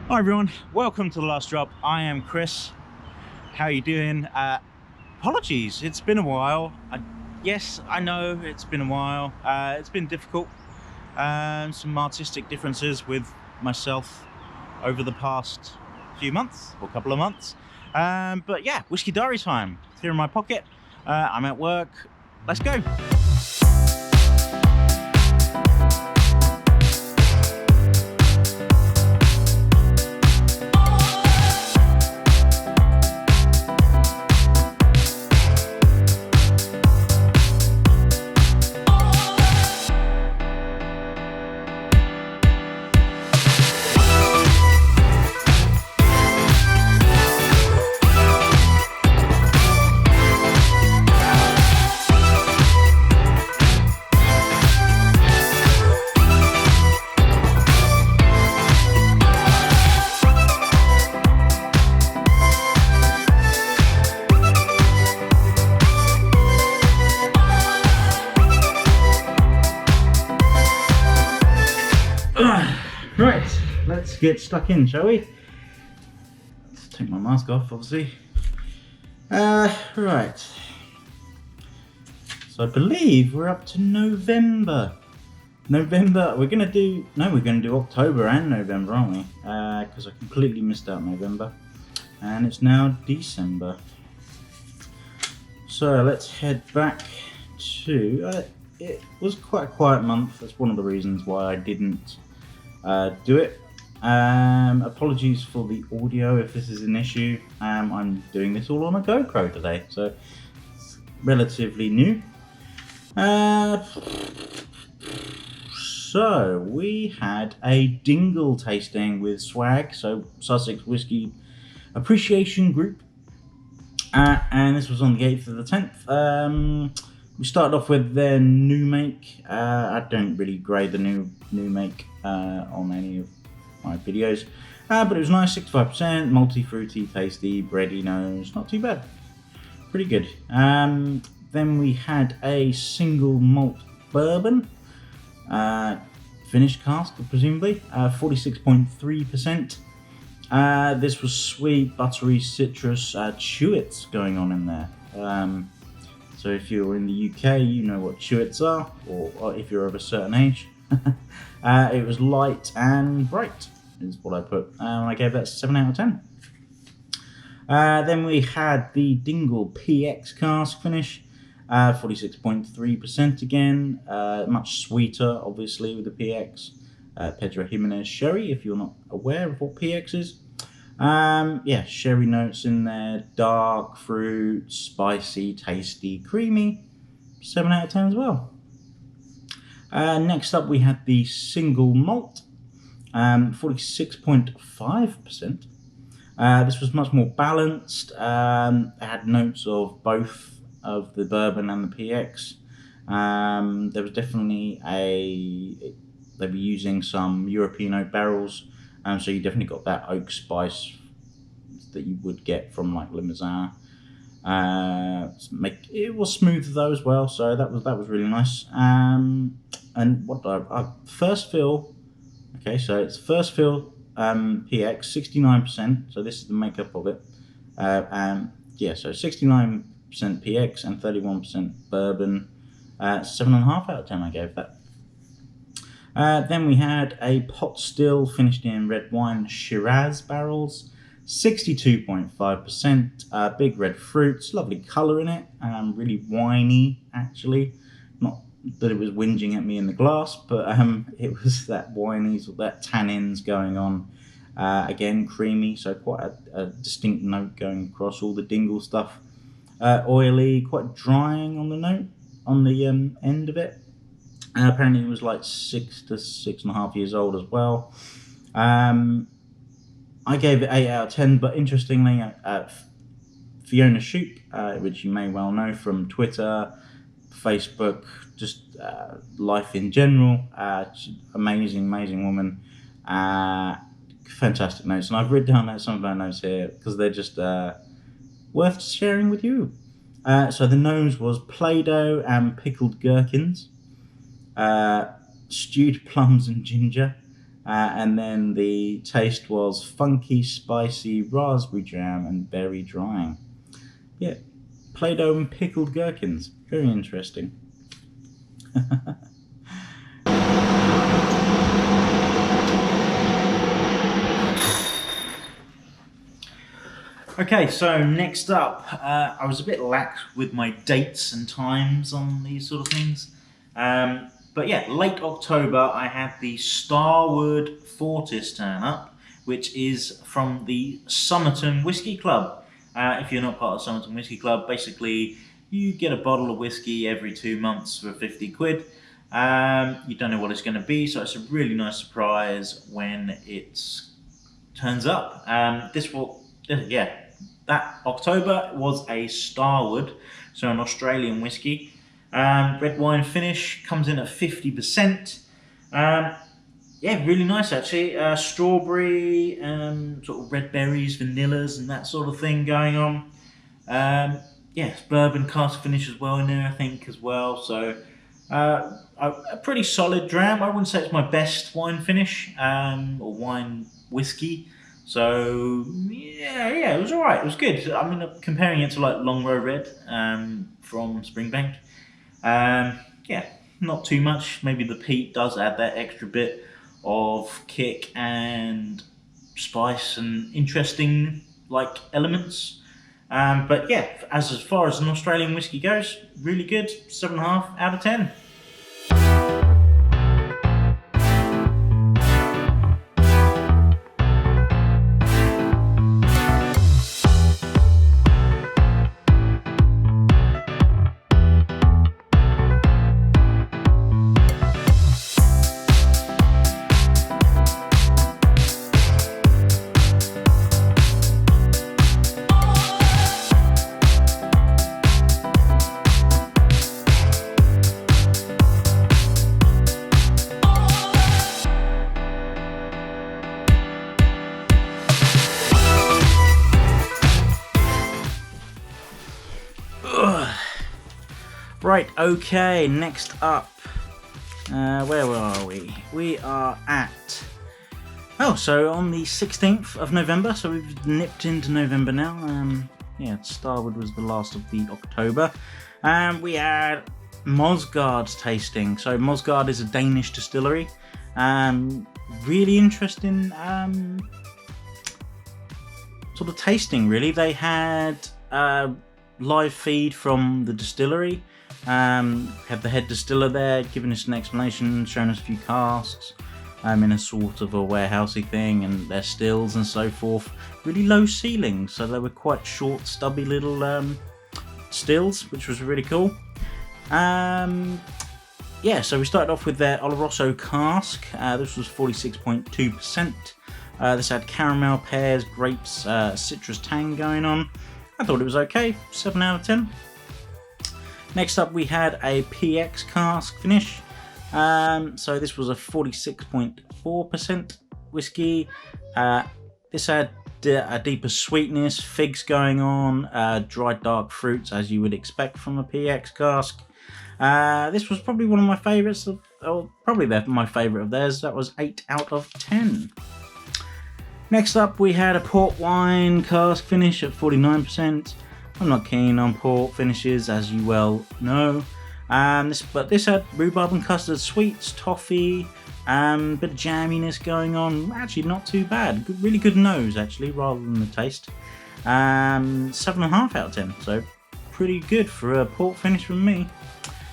Hi everyone, welcome to The Last Drop. I am Chris. How are you doing? Apologies, it's been a while. Yes, I know it's been a while. It's been difficult. Some artistic differences with myself over the past few months, or couple of months. But yeah, whiskey diary time. It's here in my pocket. I'm at work. Let's go. Right, let's get stuck in, shall we? Let's take my mask off, obviously. Right. So I believe we're up to November. We're gonna do October and November, aren't we? Because I completely missed out November. And it's now December. So let's head back to, it was quite a quiet month. That's one of the reasons why I didn't do it. Apologies for the audio if this is an issue. I'm doing this all on a GoPro today, so it's relatively new. So we had a Dingle tasting with Swag, so Sussex Whisky Appreciation Group, and this was on the 8th of the 10th. We started off with their new make. I don't really grade the new make on any of my videos, but it was nice, 65%, malty, fruity, tasty, bready nose, not too bad, pretty good. Then we had a single malt bourbon, finished cask, presumably, 46.3%. This was sweet, buttery, citrus, chewits going on in there. So if you're in the UK, you know what chewits are, or if you're of a certain age. It was light and bright, is what I put. I gave that 7 out of 10. Then we had the Dingle PX cask finish, 46.3% again. Much sweeter, obviously, with the PX. Pedro Jimenez sherry, if you're not aware of what PX is. Yeah, sherry notes in there, dark fruit, spicy, tasty, creamy, 7 out of 10 as well. Next up we had the single malt, 46.5%. This was much more balanced. It had notes of both of the bourbon and the PX. There was definitely they were using some European oak barrels. So you definitely got that oak spice that you would get from like Limousin. It was smooth though as well, so that was really nice. And what first fill? Okay, so it's first fill PX 69%. So this is the makeup of it. Yeah, so 69% PX and 31% bourbon. 7.5 out of 10 I gave that. Then we had a pot still finished in red wine Shiraz barrels, 62.5%. Big red fruits, lovely colour in it, really winey actually. Not that it was whinging at me in the glass, but it was that winey, that tannins going on. Again, creamy, so quite a distinct note going across all the Dingle stuff. Oily, quite drying on the note, on the end of it. Apparently it was like 6 to 6.5 years old as well. I gave it 8 out of 10, but interestingly, Fiona Shoop, which you may well know from Twitter, Facebook, just life in general, amazing woman, fantastic notes. And I've written down some of her notes here because they're just worth sharing with you. So the nose was Play-Doh and pickled gherkins, stewed plums and ginger, And then the taste was funky, spicy raspberry jam and berry drying. Yeah, Play-Doh and pickled gherkins. Very interesting. Okay, so next up, I was a bit lax with my dates and times on these sort of things. But yeah, late October, I had the Starward Fortis turn up, which is from the Somerton Whisky Club. If you're not part of Somerton Whisky Club, basically you get a bottle of whiskey every 2 months for 50 quid. You don't know what it's going to be, so it's a really nice surprise when it turns up. That October was a Starward, so an Australian whiskey. Red wine finish, comes in at 50%. Yeah, really nice actually. Strawberry, sort of red berries, vanillas, and that sort of thing going on. Yeah, bourbon cask finish as well in there, I think, as well. So a pretty solid dram. I wouldn't say it's my best wine finish or wine whiskey. So yeah, it was alright. It was good. I mean, comparing it to like Long Row Red from Springbank, yeah, not too much. Maybe the peat does add that extra bit of kick and spice and interesting like elements. But yeah, as far as an Australian whiskey goes, really good. 7.5 out of 10. Right, okay, next up, where are we? We are at, so on the 16th of November, so we've nipped into November now. Yeah, Starward was the last of the October. We had Mosgaard's tasting. So Mosgaard is a Danish distillery. Really interesting sort of tasting, really. They had live feed from the distillery. Had the head distiller there giving us an explanation, showing us a few casks in a sort of a warehousey thing, and their stills and so forth. Really low ceilings, so they were quite short, stubby little stills, which was really cool. Yeah, so we started off with their Oloroso Cask. This was 46.2%. This had caramel, pears, grapes, citrus tang going on. I thought it was okay, 7 out of 10. Next up we had a PX cask finish. So this was a 46.4% whiskey. This had a deeper sweetness, figs going on, dried dark fruits as you would expect from a PX cask. This was probably one of my favourites, probably my favourite of theirs. That was 8 out of 10. Next up we had a port wine cask finish at 49%. I'm not keen on port finishes, as you well know. But this had rhubarb and custard sweets, toffee, bit of jamminess going on. Actually, not too bad. Really good nose, actually, rather than the taste. 7.5 out of 10. So pretty good for a port finish from me.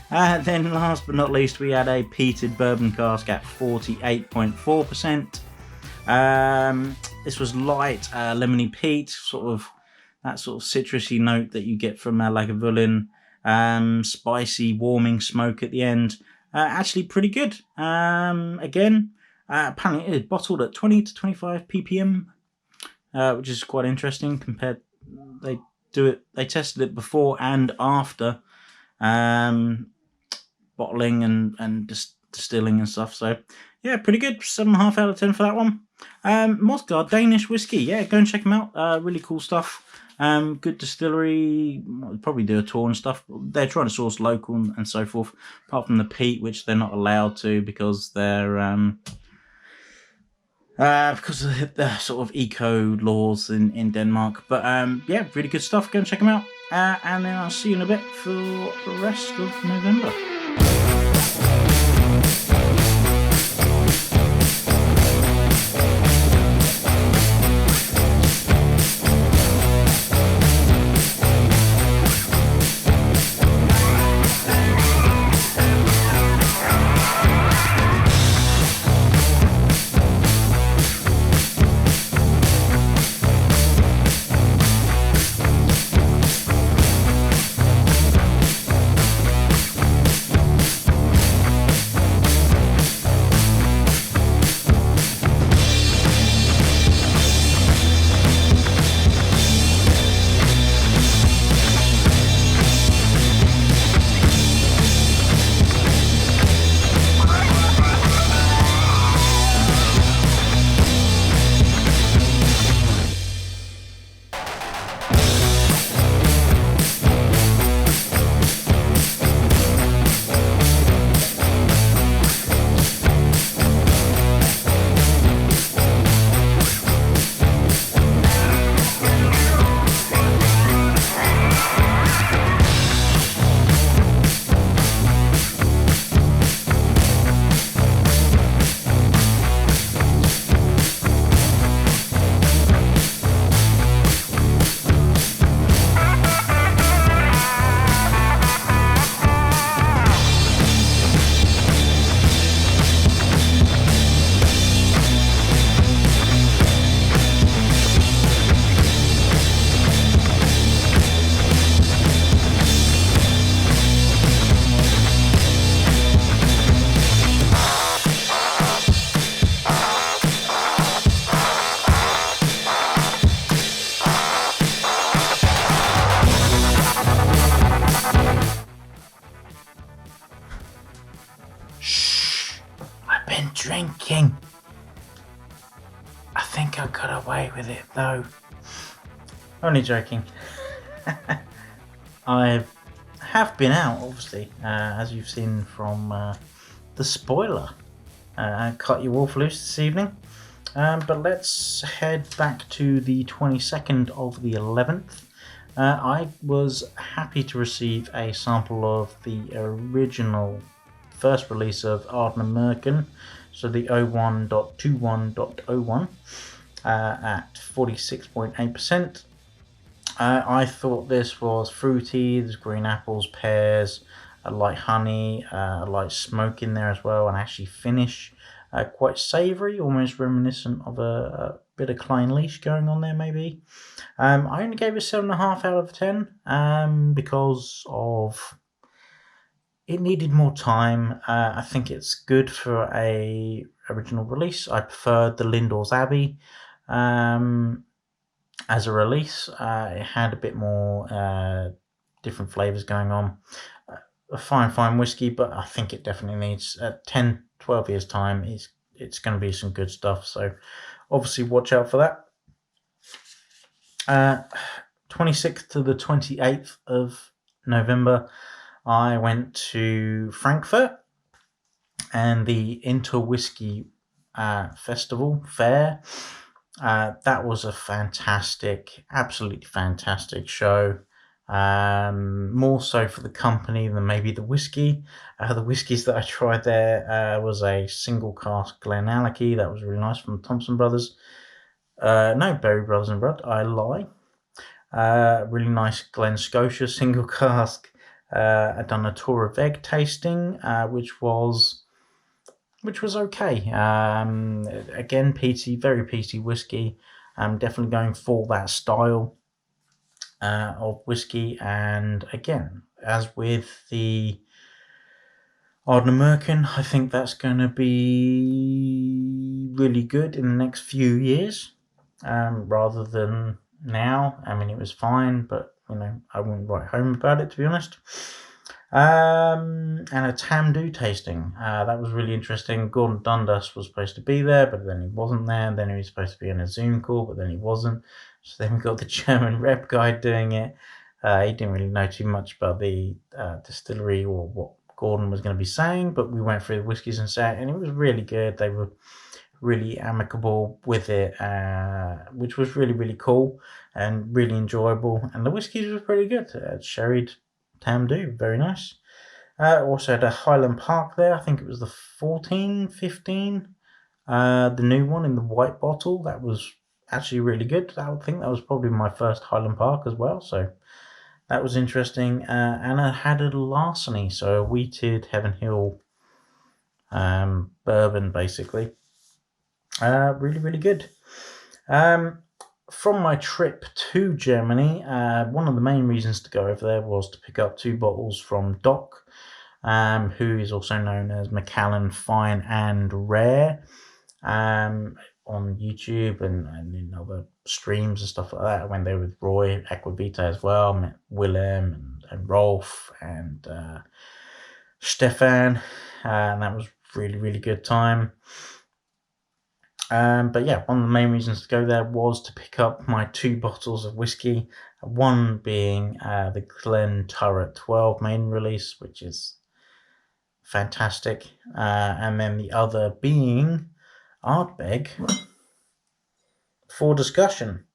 Then last but not least, we had a peated bourbon cask at 48.4%. This was light, lemony peat, that sort of citrusy note that you get from Lagavulin. Spicy, warming smoke at the end. Actually pretty good. Again, apparently it is bottled at 20 to 25 ppm, which is quite interesting. They tested it before and after bottling and distilling and stuff. So yeah, pretty good. 7.5 out of 10 for that one. Mosgaard Danish whiskey. Yeah, go and check them out. Really cool stuff. Good distillery. Probably do a tour and stuff. They're trying to source local and so forth, apart from the peat, which they're not allowed to because they're because of the sort of eco laws in Denmark. But yeah, really good stuff. Go and check them out. And then I'll see you in a bit for the rest of November. Drinking. I think I got away with it though. Only joking. I have been out, obviously, as you've seen from the spoiler. I cut you off loose this evening. But let's head back to the 22nd of the 11th. I was happy to receive a sample of the original first release of Ardbeg, so the 01.21.01 at 46.8%. I thought this was fruity. There's green apples, pears, a light honey, a light smoke in there as well, and actually finish quite savoury, almost reminiscent of a bit of Klein Leash going on there maybe. I only gave it 7.5 out of 10 because of it needed more time. I think it's good for a original release. I preferred the Lindor's Abbey as a release. It had a bit more different flavours going on. A fine whiskey, but I think it definitely needs 10, 12 years time. It's going to be some good stuff. So obviously watch out for that. 26th to the 28th of November. I went to Frankfurt and the Inter Whisky Festival Fair. That was a absolutely fantastic show. More so for the company than maybe the whiskey. The whiskies that I tried there was a single cask Glenallachie. That was really nice from Thompson Brothers. No, Berry Brothers and Rudd. I lie. Really nice Glen Scotia single cask. I'd done a tour of egg tasting, which was okay. Again, peaty, very peaty whiskey. I'm definitely going for that style of whiskey. And again, as with the Ardbeg, I think that's going to be really good in the next few years, rather than now. I mean, it was fine, but I wouldn't write home about it, to be honest. And a Tamdu tasting. That was really interesting. Gordon Dundas was supposed to be there, but then he wasn't there. And then he was supposed to be on a Zoom call, but then he wasn't. So then we got the German rep guy doing it. He didn't really know too much about the distillery or what Gordon was going to be saying, but we went through the whiskies and sat, and it was really good. They were really amicable with it, which was really, really cool and really enjoyable. And the whiskies were pretty good. Sherried Tamdu, very nice. Also had a Highland Park there. I think it was the 14-15. The new one in the white bottle. That was actually really good. I think that was probably my first Highland Park as well. So that was interesting. And I had a larceny, so a wheated Heaven Hill bourbon, basically. Really, really good. From my trip to Germany, one of the main reasons to go over there was to pick up 2 bottles from Doc, who is also known as Macallan Fine and Rare, on YouTube and in other streams and stuff like that. I went there with Roy Aquavita as well, met Willem and Rolf and Stefan, and that was really, really good time. But yeah, one of the main reasons to go there was to pick up my 2 bottles of whiskey, one being the Glen Turret 12 main release, which is fantastic, and then the other being Ardbeg for discussion.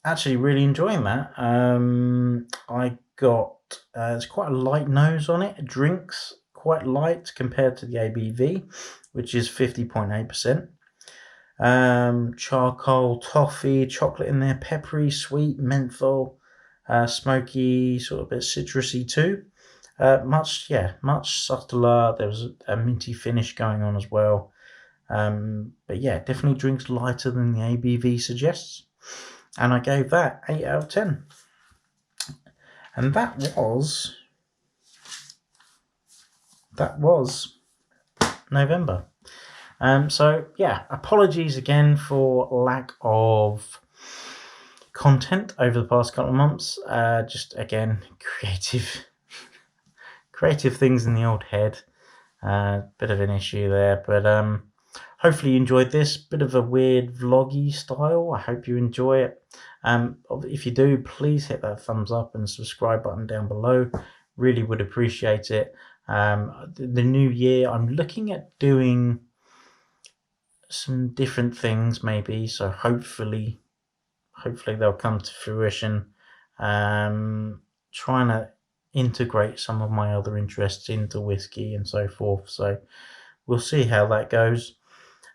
Actually really enjoying that. I got it's quite a light nose on it. It drinks quite light compared to the ABV, which is 50.8%. Charcoal, toffee, chocolate in there, peppery, sweet, menthol, smoky, sort of a bit citrusy too. Much subtler. There was a minty finish going on as well. But yeah, definitely drinks lighter than the ABV suggests. And I gave that 8 out of 10. And that was November. So yeah, apologies again for lack of content over the past couple of months. Just again, creative things in the old head. Bit of an issue there, but hopefully you enjoyed this. Bit of a weird vloggy style. I hope you enjoy it. If you do, please hit that thumbs up and subscribe button down below. Really would appreciate it. The new year, I'm looking at doing some different things maybe, so hopefully they'll come to fruition. Trying to integrate some of my other interests into whiskey and so forth, so we'll see how that goes.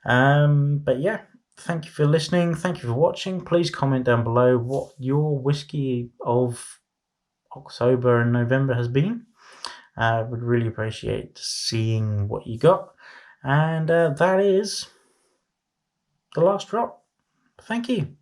But yeah, thank you for listening, thank you for watching. Please comment down below what your whiskey of October and November has been. Would really appreciate seeing what you got. And that is the last drop. Thank you.